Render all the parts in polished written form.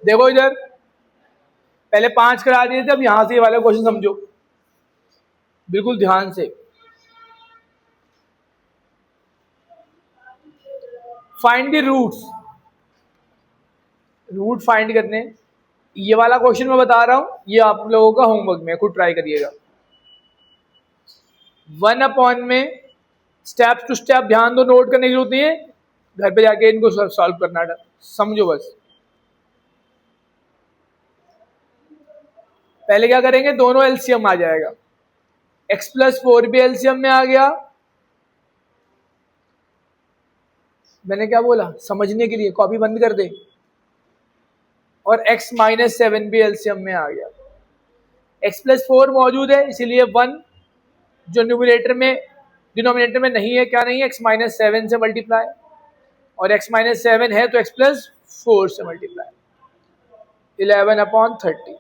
देखो इधर पहले 5 करा दिए थे, अब यहां से ये वाला क्वेश्चन समझो बिल्कुल ध्यान से। Find the roots, root find करने। ये वाला क्वेश्चन मैं बता रहा हूं, ये आप लोगों का होमवर्क में, खुद ट्राई करिएगा। 1 में स्टेप टू स्टेप ध्यान दो, नोट करने की जरूरत नहीं है, घर पे जाके इनको सॉल्व करना था, समझो बस। पहले क्या करेंगे, दोनों एलसीएम आ जाएगा। x+4 भी एलसीएम में आ गया, मैंने क्या बोला समझने के लिए, कॉपी बंद कर दे। और x-7 भी एलसीएम में आ गया। x+4 मौजूद है इसीलिए 1 जो न्यूमरेटर में डिनोमिनेटर में नहीं है, क्या नहीं है, x-7 से मल्टीप्लाई, और x-7 है तो x+4 से मल्टीप्लाई, 11/30।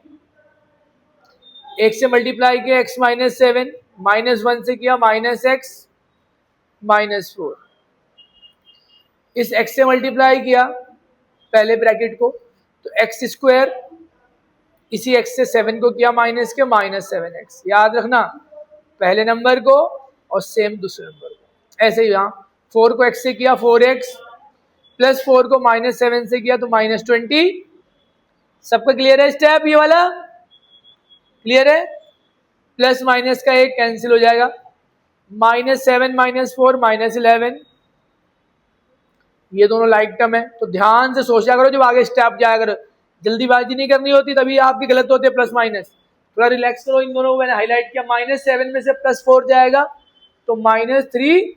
1 से मल्टीप्लाई किया x-7, -1 से किया -x-4। इस x से मल्टीप्लाई किया पहले ब्रैकेट को, तो x², इसी x से 7 को किया माइनस के, -7x। याद रखना पहले नंबर को और सेम दूसरे नंबर को। ऐसे ही यहाँ 4 को x से किया 4x, +4 को -7 से किया तो -20। सबका क्लियर है स्टेप ये वाला? क्लियर है? प्लस माइनस का एक कैंसिल हो जाएगा, -7 -4 -11। ये दोनों लाइक टर्म है, तो ध्यान से सोचा करो जब आगे स्टेप जाया करो, जल्दीबाजी नहीं करनी होती, तभी आपकी गलत होते प्लस माइनस। थोड़ा रिलैक्स करो, इन दोनों को मैंने हाईलाइट किया। -7 में से +4 जाएगा तो -3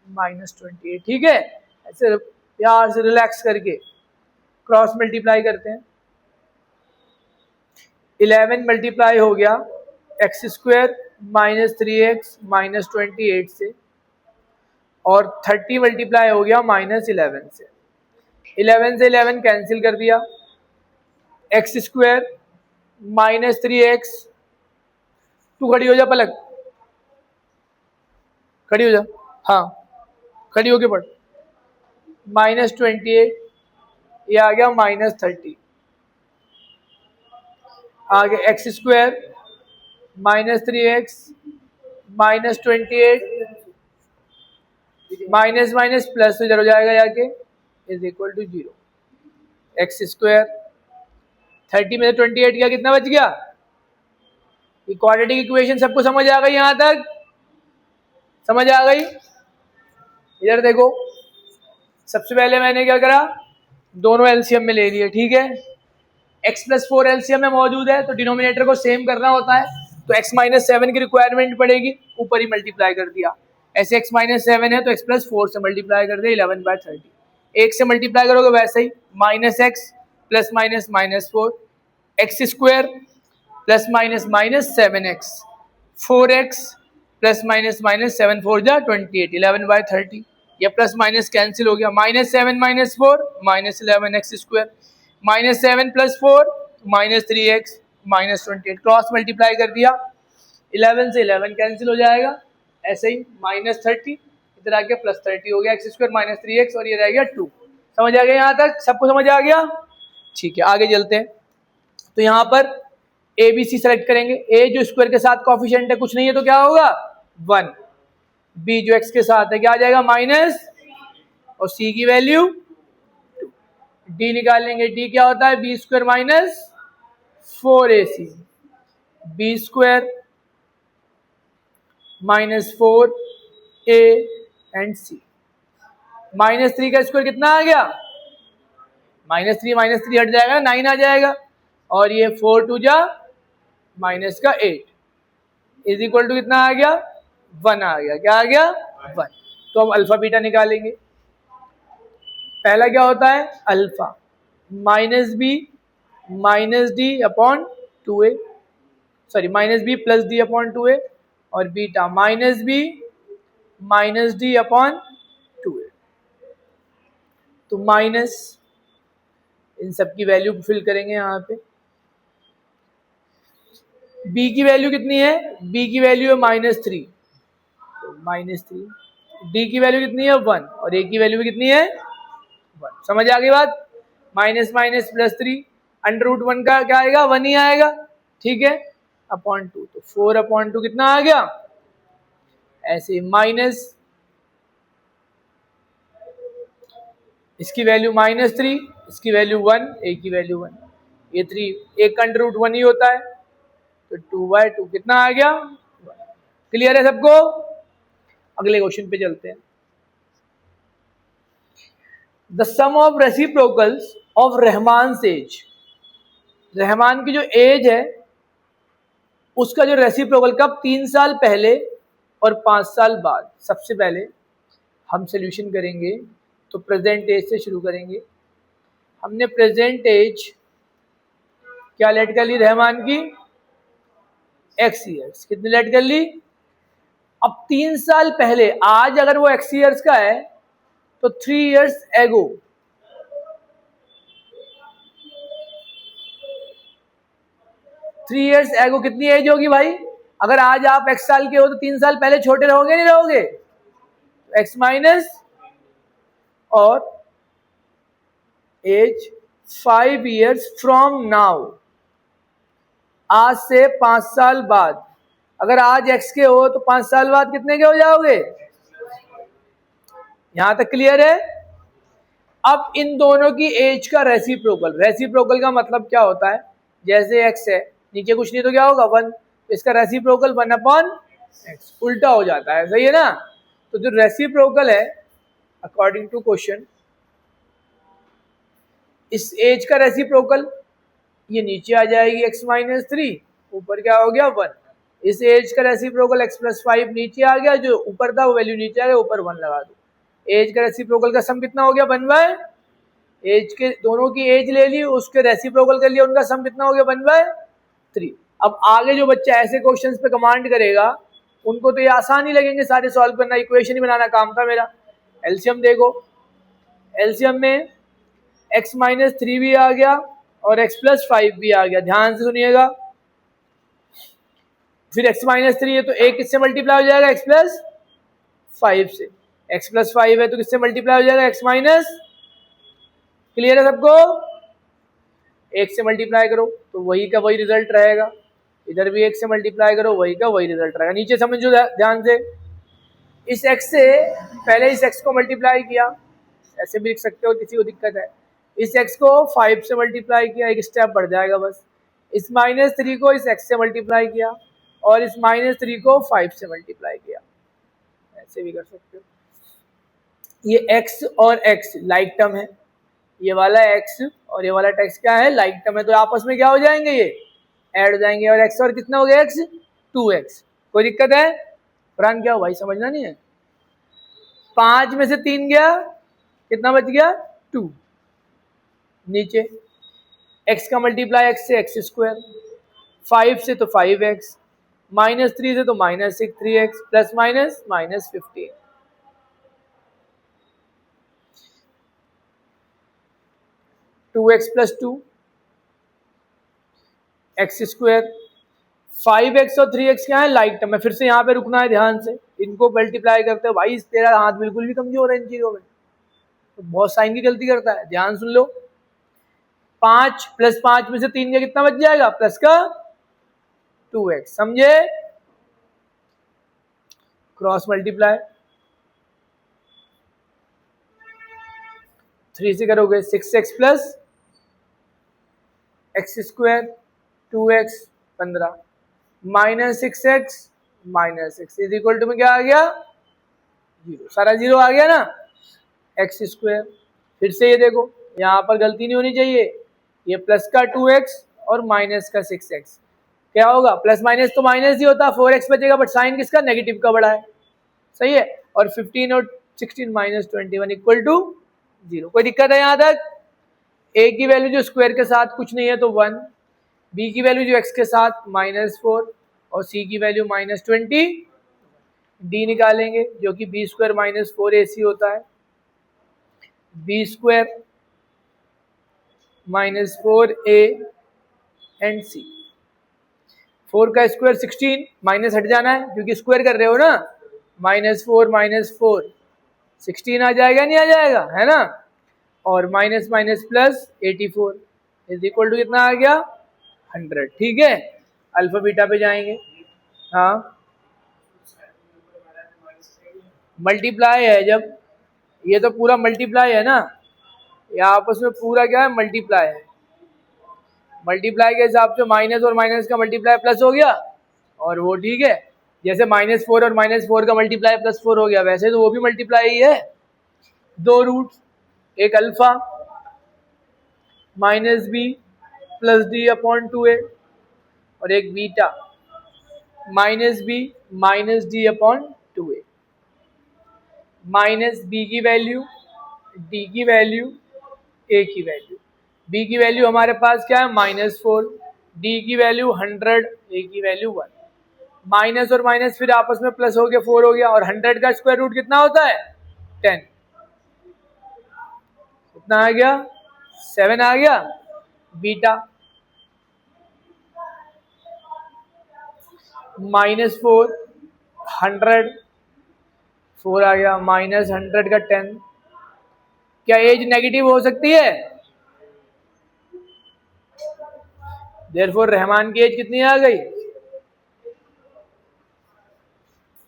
-28। ठीक है, ऐसे प्यार से रिलैक्स करके क्रॉस मल्टीप्लाई करते हैं। 11 मल्टीप्लाई हो गया x² -3x -28 से, और 30 मल्टीप्लाई हो गया -11 से। 11 से 11 कैंसिल कर दिया, x² -3x, तू खड़ी हो जा पलक, खड़ी हो जा, हाँ खड़ी होके पढ़, -28, ये आ गया -30, आगे x² -3x -28, minus minus plus तो इधर हो जाएगा जाके, इज इक्वल टू 0। x², 30 में से 28 गया, कितना बच गया? ये क्वाड्रेटिक इक्वेशन सबको समझ आ गई? यहां तक समझ आ गई? इधर देखो, सबसे पहले मैंने क्या करा, दोनों एलसीएम में ले लिए। ठीक है, x+4 एलसीएम में मौजूद है तो डिनोमिनेटर को सेम करना होता है, तो x-7 की रिक्वायरमेंट पड़ेगी, ऊपर ही मल्टीप्लाई कर दिया। ऐसे x-7 है तो x+4 से मल्टीप्लाई कर दिया, 11/30। 1 से मल्टीप्लाई करोगे वैसे ही, -x +- -4, x² +-7x, 4x +- 7 4 28, 11/30। या प्लस माइनस कैंसिल हो गया, -7 -4 -11x², -7 +4 -3x -28, क्रॉस मल्टीप्लाई कर दिया, 11 से 11 कैंसिल हो जाएगा। ऐसे ही -30 इधर आ गया, +30 हो गया, x² -3x, और ये रह गया 2। समझ आ गया? यहाँ तक सबको समझ आ गया? ठीक है, आगे चलते हैं। तो यहाँ पर ए बी सी सेलेक्ट करेंगे। ए जो स्क्वायर के साथ कॉफिशिएंट है, कुछ नहीं है तो क्या होगा 1। बी जो एक्स के साथ है क्या आ जाएगा माइनस, और सी की वैल्यू 2। डी निकालेंगे, डी क्या होता है b² minus 4ac, b² -4a and c। -3 का स्क्वायर कितना आ गया, -3 हट जाएगा, 9 आ जाएगा, और ये 4 2 जा -8 इज इक्वल टू कितना आ गया 1 आ गया। क्या आ गया 1। तो अब अल्फा बीटा निकालेंगे। पहला क्या होता है alpha, -b -d/2a, sorry -b + d/2a, और बीटा -b -d/2a। तो माइनस इन सब की वैल्यू फिल करेंगे यहाँ पे। b की वैल्यू कितनी है, b की वैल्यू है -3, तो -3। d की वैल्यू कितनी है 1, और a की वैल्यू कितनी है 1। समझ आ गई बात? Minus minus plus 3, under root 1 का क्या आएगा, 1 ही आएगा, ठीक है, अपॉन 2, तो 4/2 कितना आ गया, ऐसे माइनस इसकी वैल्यू -3, इसकी वैल्यू 1, ए की वैल्यू 1, ये 3 एक अंडर रूट 1 ही होता है, तो 2/2 कितना आ गया, क्लियर है सबको। अगले क्वेश्चन पे चलते हैं। The sum of reciprocals of Rahman age, Rahman की जो एज है उसका जो रेसिप्रोकल कब, 3 साल पहले और 5 साल बाद। सबसे पहले हम सोल्यूशन करेंगे तो प्रेजेंट एज से शुरू करेंगे। हमने प्रेजेंट एज क्या लेट कर ली रहमान की, x ईयर्स, कितनी लेट कर ली। अब 3 साल पहले, आज अगर वो x ईयर्स का है तो 3 ईयर्स एगो, कितनी एज होगी भाई। अगर आज आप x साल के हो तो 3 साल पहले छोटे रहोगे नहीं रहोगे, x माइनस और एज 5 ईयर्स फ्रॉम नाउ, आज से 5 साल बाद। अगर आज x के हो तो 5 साल बाद कितने के हो जाओगे, यहां तक क्लियर है। अब इन दोनों की एज का रेसिप्रोकल, रेसिप्रोकल का मतलब क्या होता है, जैसे x है नीचे कुछ नहीं तो क्या होगा 1, इसका रेसिप्रोकल 1/x, उल्टा हो जाता है, सही है ना। तो जो रेसिप्रोकल है अकॉर्डिंग टू क्वेश्चन, इस एज का रेसिप्रोकल ये नीचे आ जाएगी x-3, ऊपर क्या हो गया 1। इस एज का रेसिप्रोकल x+5 नीचे आ गया, जो ऊपर था वो वैल्यू नीचे आ गया, ऊपर 1 लगा दो। एज का रेसिप्रोकल का सम कितना हो गया, 1/, एज के दोनों की एज ले ली, उसके रेसिप्रोकल कर लिया, उनका सम कितना हो गया 1/3। अब आगे जो बच्चा ऐसे क्वेश्चंस पे कमांड करेगा उनको तो ये आसान ही लगेंगे सारे सॉल्व करना, इक्वेशन ही बनाना काम था मेरा। एलसीएम देखो, एलसीएम में x-3 भी आ गया और x+5 भी आ गया, ध्यान से सुनिएगा। फिर x-3 है तो एक किससे मल्टीप्लाई हो जाएगा, x+5 से, x+5 है तो किससे मल्टीप्लाई हो जाएगा, x-, क्लियर है सबको। एक से मल्टीप्लाई करो तो वही का वही रिजल्ट रहेगा, इधर भी एक से मल्टीप्लाई करो वही का वही रिजल्ट रहेगा। नीचे समझो ध्यान से, इस x से पहले इस x को मल्टीप्लाई किया, ऐसे भी लिख सकते हो, किसी को दिक्कत है। इस x को 5 से मल्टीप्लाई किया, एक स्टेप बढ़ जाएगा बस। इस -3 को इस x से मल्टीप्लाई किया और इस -3 को 5 से मल्टीप्लाई किया, ऐसे भी कर सकते हो। ये x और x लाइक टर्म है, ये वाला x और ये वाला टेक्स्ट क्या है, लाइक टर्म है, तो आपस में क्या हो जाएंगे, ये ऐड हो जाएंगे। और x और कितना हो गया, x 2x। कोई दिक्कत है, फरहान क्या हो भाई, समझना नहीं है। 5 में से 3 गया, कितना बच गया 2, नीचे x का मल्टीप्लाई x से x², 5 से तो 5x, -3 से तो -6 3x, plus minus -15। Two X plus 2 x², 5x और 3x क्या है, लाइक टर्म है। फिर से यहाँ पे रुकना है, ध्यान से इनको मल्टीप्लाई करते हो भाई, तेरा हाथ बिल्कुल भी कमजोर है इन चीजों में, तो बहुत साइन की गलती करता है, ध्यान सुन लो। 5 + 5 में से 3 का कितना बच जाएगा, प्लस का 2x, समझे। क्रॉस मल्टीप्लाई 3 से करोगे 6x plus x², 2x 15, -6x -6 is equal to में क्या आ गया, 0, सारा 0 आ गया ना, x²। फिर से ये देखो, यहाँ पर गलती नहीं होनी चाहिए, ये प्लस का 2x और माइनस का 6x, क्या होगा, प्लस माइनस तो माइनस ही होता, 4x बचेगा, बट साइन किसका, नेगेटिव का बड़ा है, सही है। और 15 और 16 -21 इक्वल टू 0। कोई दिक्कत है यहाँ तक। a की वैल्यू जो स्क्वायर के साथ कुछ नहीं है तो 1, b की वैल्यू जो x के साथ -4 और c की वैल्यू -20, d निकालेंगे जो कि b² - 4ac होता है, b² - 4a एंड c। 4 का स्क्वायर 16, माइनस हट जाना है क्योंकि स्क्वायर कर रहे हो ना, -4 - 4 16 आ जाएगा, नहीं आ जाएगा, है ना। और minus minus plus 84 is equal to कितना आ गया 100। ठीक है, अल्फा बीटा पे जाएंगे। हाँ, मल्टीप्लाई है जब, ये तो पूरा मल्टीप्लाई है ना, ये आपस में पूरा क्या है मल्टीप्लाई है। मल्टीप्लाई के हिसाब से माइनस और माइनस का मल्टीप्लाई प्लस हो गया, और वो ठीक है, जैसे -4 और -4 का मल्टीप्लाई +4 हो गया, वैसे तो वो भी मल्टीप्लाई ही है। दो रूट, एक अल्फा -b + d/2a और एक बीटा -b - d/2a। -b की वैल्यू, d की वैल्यू, a की वैल्यू। b की वैल्यू हमारे पास क्या है -4, d की वैल्यू 100, a की वैल्यू 1। माइनस और माइनस फिर आपस में प्लस हो गया, 4 हो गया, और 100 का स्क्वायर रूट कितना होता है 10। कितना आ गया 7 आ गया। बीटा -4 100, 4 आ गया, -100 का 10। क्या एज नेगेटिव हो सकती है? देयरफॉर रहमान की एज कितनी आ गई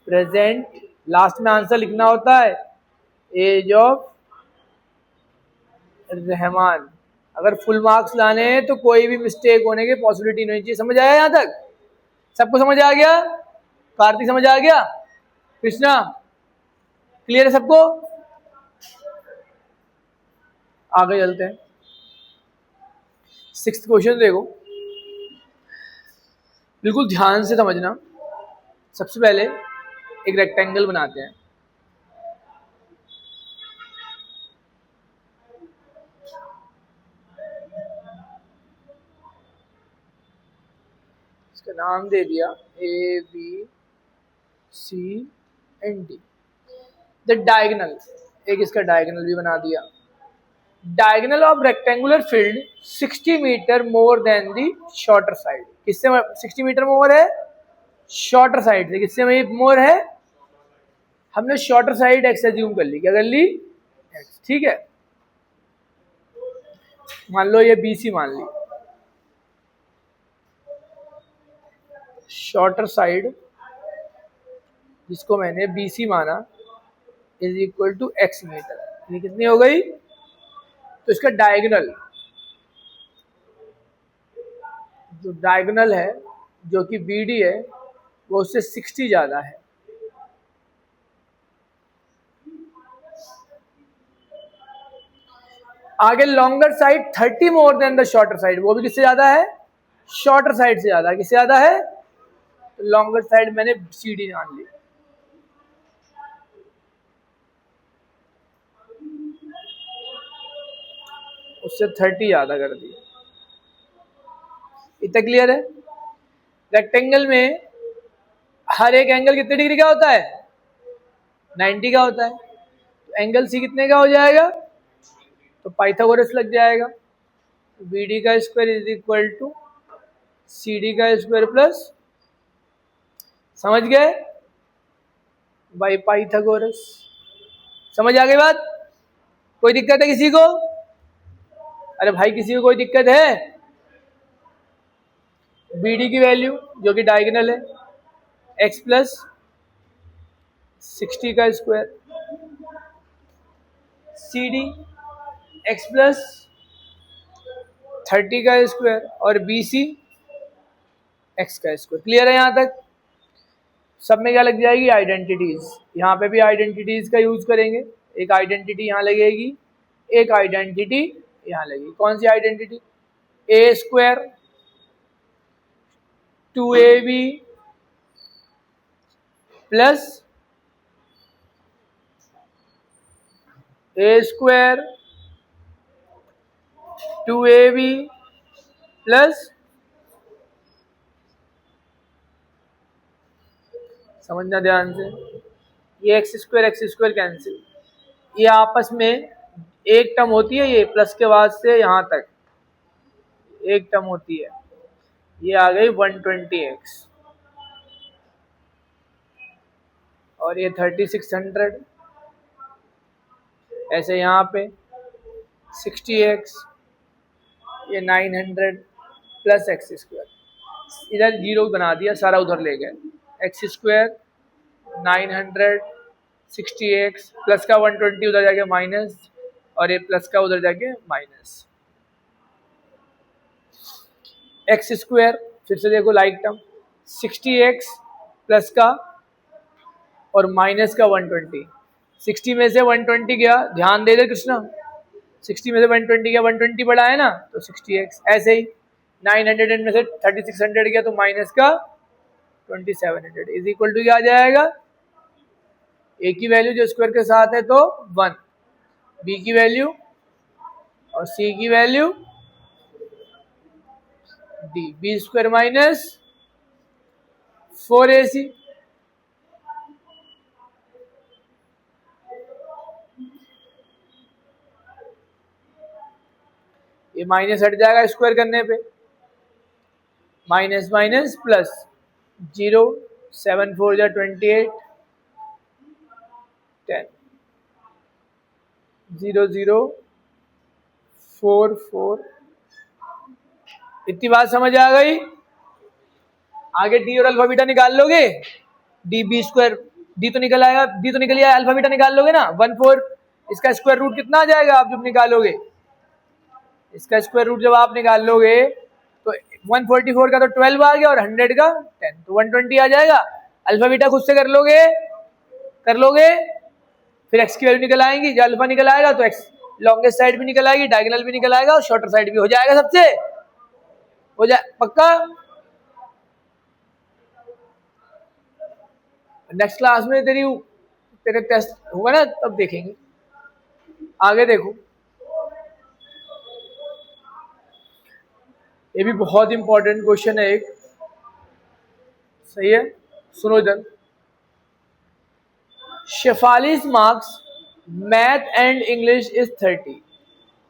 प्रेजेंट। लास्ट में आंसर लिखना होता है एज ऑफ रहमान। अगर फुल मार्क्स लाने हैं तो कोई भी मिस्टेक होने की पॉसिबिलिटी नहीं चाहिए। समझ आया? यहां तक सबको समझ आ गया? कार्तिक समझ आ गया? कृष्णा क्लियर है सबको? आगे चलते हैं। 6th क्वेश्चन देखो, बिल्कुल ध्यान से समझना। सबसे पहले एक रेक्टेंगल बनाते हैं। इसका नाम दे दिया ABCD। द डायगोनल, एक इसका डायगोनल भी बना दिया। Diagonal of rectangular field 60 metre more than the shorter side. किससे 60 मीटर मोर है? शॉर्टर साइड से। किससे मोर है? हमने शॉर्टर साइड एक्स एज्यूम कर ली। क्या कर ली? एक्स। ठीक है, मान लो ये BC मान ली। शॉर्टर साइड जिसको मैंने BC माना is equal to x metre. ये कितनी हो गई? तो इसका डायगोनल, जो डायगोनल है जो कि BD है, वो उससे 60 ज्यादा है। आगे longer side 30 more than the shorter side, वो भी किससे ज्यादा है? शॉर्टर साइड से ज्यादा। किससे ज्यादा है? तो लॉन्गर साइड मैंने CD मान ली। उससे 30 ज्यादा कर दी। इतना क्लियर है? रेक्टेंगल में हर एक एंगल कितने डिग्री का होता है? 90 का होता है। तो एंगल C कितने का हो जाएगा? तो पाइथागोरस लग जाएगा। BD का square is equal to CD का स्क्वायर प्लस, समझ गए, बाई पाइथागोरस। समझ आ गई बात? कोई दिक्कत है किसी को? अरे भाई किसी को कोई दिक्कत है? BD की वैल्यू जो कि डायगोनल है x प्लस 60 का स्क्वायर, CD x प्लस 30 का स्क्वायर, और BC x का स्क्वायर। क्लियर है यहाँ तक? सब में क्या लग जाएगी? आइडेंटिटीज। यहाँ पे भी आइडेंटिटीज का यूज करेंगे। एक आइडेंटिटी यहाँ लगेगी, एक आइडेंटिटी यहाँ लगेगी। कौन सी identity? a square 2AB plus a square 2AB plus, समझना ध्यान से, ये एक्स स्क्वायर कैंसिल, ये आपस में एक टर्म होती है, ये प्लस के बाद से यहाँ तक एक टर्म होती है, ये आ गई 120x, और ये 3600, ऐसे यहाँ पे 60x, ये 900 प्लस एक्स स्क्वायर, इधर जीरो बना दिया, सारा उधर ले गए, एक्स स्क्वायर 900 60x प्लस का 120 उधर जाके माइनस, और ये प्लस का उधर जाके माइनस, एक्स स्क्वायर फिर से देखो लाइक टर्म 60x प्लस का और माइनस का 120, 60 में से 120 गया, ध्यान दे दे कृष्णा, 60 में से 120 गया, 120 बढ़ा है ना, तो 60x, ऐसे ही 900 में से 3600 गया तो माइनस का 2700 इज इक्वल टू क्या आ जाएगा, ए की वैल्यू जो स्क्वायर के साथ है तो 1, बी की वैल्यू और सी की value D, B square minus 4ac, ये माइनस हट जाएगा स्क्वायर करने पे, माइनस माइनस प्लस 0 7 4 जा 28 10 0 0 4 4, इतनी बात समझ आ गई। आगे डी और अल्फा बीटा निकाल लोगे, डी बी स्क्वायर, डी तो निकल आएगा, डी तो निकल आया, अल्फा बीटा निकाल लोगे ना, 1 4, इसका स्क्वायर रूट कितना आ जाएगा आप जब निकालोगे, इसका स्क्वायर रूट जब आप निकाल लोगे तो 144 का तो 12 आ गया और 100 का 10, तो 120 आ जाएगा। अल्फा बीटा खुद से कर लोगे, फिर एक्स की वैल्यू निकल आएंगी, जब अल्फा निकल आएगा तो एक्स लॉन्गेस्ट साइड भी निकल आएगी, डायगोनल भी निकल आएगा और शॉर्टर साइड भी हो जाएगा, सबसे हो जाए पक्का। नेक्स्ट क्लास में तेरे टेस्ट होगा ना, तब देखेंगे। आगे देखो, ये भी बहुत इंपॉर्टेंट क्वेश्चन है एक, सही है, सुनो इधर। Shefali's marks math and English is 30,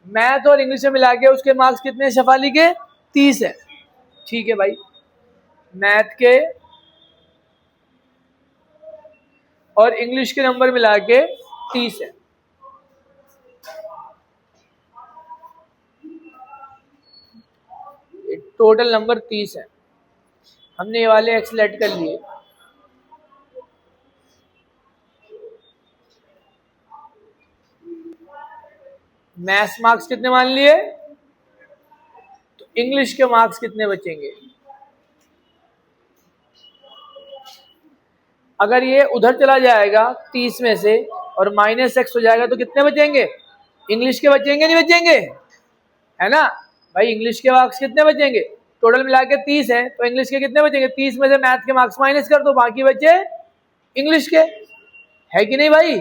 math और इंग्लिश में मिला के उसके मार्क्स कितने हैं शेफाली के, 30 है, ठीक है भाई, मैथ के और इंग्लिश के नंबर मिला के 30 है, टोटल नंबर 30 है, हमने ये वाले एक्सलेट कर लिए। मैथ्स मार्क्स कितने मान लिए, तो इंग्लिश के मार्क्स कितने बचेंगे, अगर ये उधर चला जाएगा 30 में से और माइनस एक्स हो जाएगा तो कितने बचेंगे, इंग्लिश के बचेंगे नहीं बचेंगे, है ना भाई, इंग्लिश के मार्क्स कितने बचेंगे, टोटल मिला के 30 है तो इंग्लिश के कितने बचेंगे, 30 में से मैथ के मार्क्स माइनस कर दो, बाकी बचे इंग्लिश के, है कि नहीं भाई,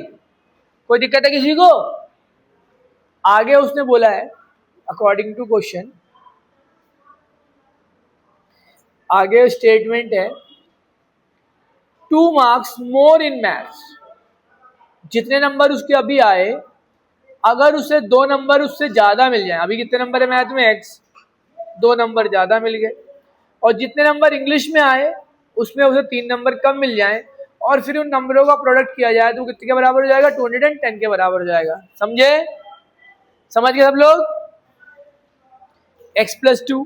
कोई दिक्कत है किसी को। आगे उसने बोला है अकॉर्डिंग टू क्वेश्चन, आगे स्टेटमेंट है 2 मार्क्स मोर इन मैथ्स, जितने नंबर उसके अभी आए अगर उसे 2 नंबर उससे ज्यादा मिल जाए, अभी कितने नंबर है मैथ में x, 2 नंबर ज्यादा मिल गए, और जितने नंबर इंग्लिश में आए उसमें उसे 3 नंबर कम मिल जाए और फिर उन नंबरों का प्रोडक्ट किया जाए तो कितने के बराबर हो जाएगा, 210 के बराबर हो जाएगा, समझे, समझ गए सब लोग। x प्लस 2,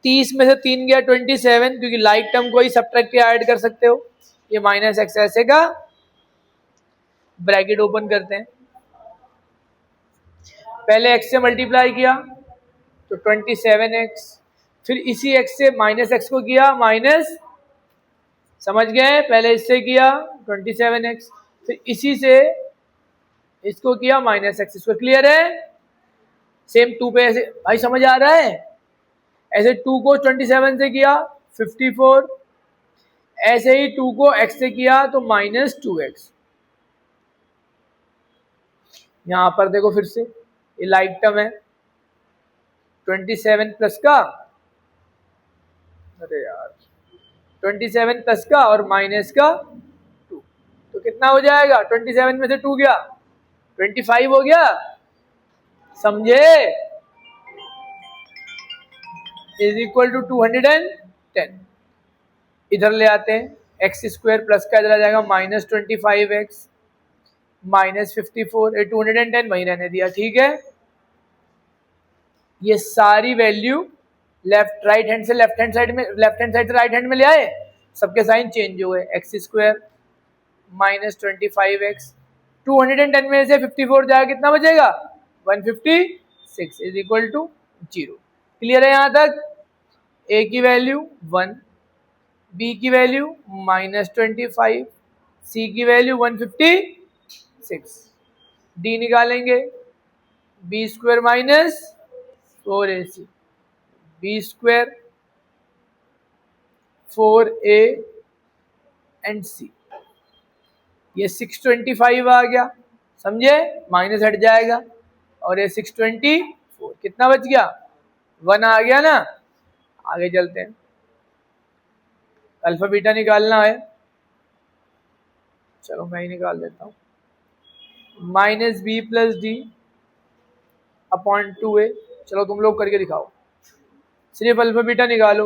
30 में से 3 गया 27, क्योंकि लाइक टर्म को ही सब्ट्रैक्ट के ऐड कर सकते हो, ये माइनस एक्स ऐसे का, ब्रैकेट ओपन करते हैं, पहले x से मल्टीप्लाई किया तो 27x, फिर इसी x से माइनस एक्स को किया माइनस, समझ गए, पहले इससे किया 27x, फिर इसी से इसको किया माइनस एक्स, इसको क्लियर है, सेम 2 पे ऐसे भाई समझ आ रहा है, ऐसे 2 को 27 से किया 54, ऐसे ही 2 को x से किया तो माइनस 2x, यहां पर देखो फिर से ये लाइक टर्म है 27 प्लस का, अरे यार 27 प्लस का और माइनस का 2, तो कितना हो जाएगा, 27 में से 2 गया 25 हो गया, समझे, इज इक्वल टू 210, इधर ले आते हैं, एक्स स्क्वायर प्लस का इधर आ जाएगा माइनस 25x -54, 210 वहीं रहने दिया, ठीक है। ये सारी वैल्यू राइट हैंड से लेफ्ट हैंड साइड में, लेफ्ट हैंड साइड से राइट हैंड में ले आए, सबके साइन चेंज हुए। x² -25x, 210 में से 54 जाएगा, कितना बचेगा? 156 इज इक्वल टू 0। क्लियर है यहाँ तक? a की वैल्यू 1, b की वैल्यू -25, c की वैल्यू 156। d निकालेंगे, b² -4ac, b² 4a and c। ये 625 आ गया, समझे? माइनस हट जाएगा, और ये 624 कितना बच गया? 1 आ गया ना। आगे चलते हैं, अल्फा बीटा निकालना है, चलो मैं ही निकाल देता हूँ। -b + d अपॉन 2a, चलो तुम लोग करके दिखाओ, सिर्फ अल्फा बीटा निकालो।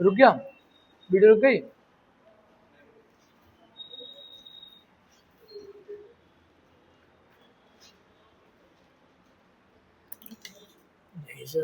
रुक गया, वीडियो रुक गई? यहीं से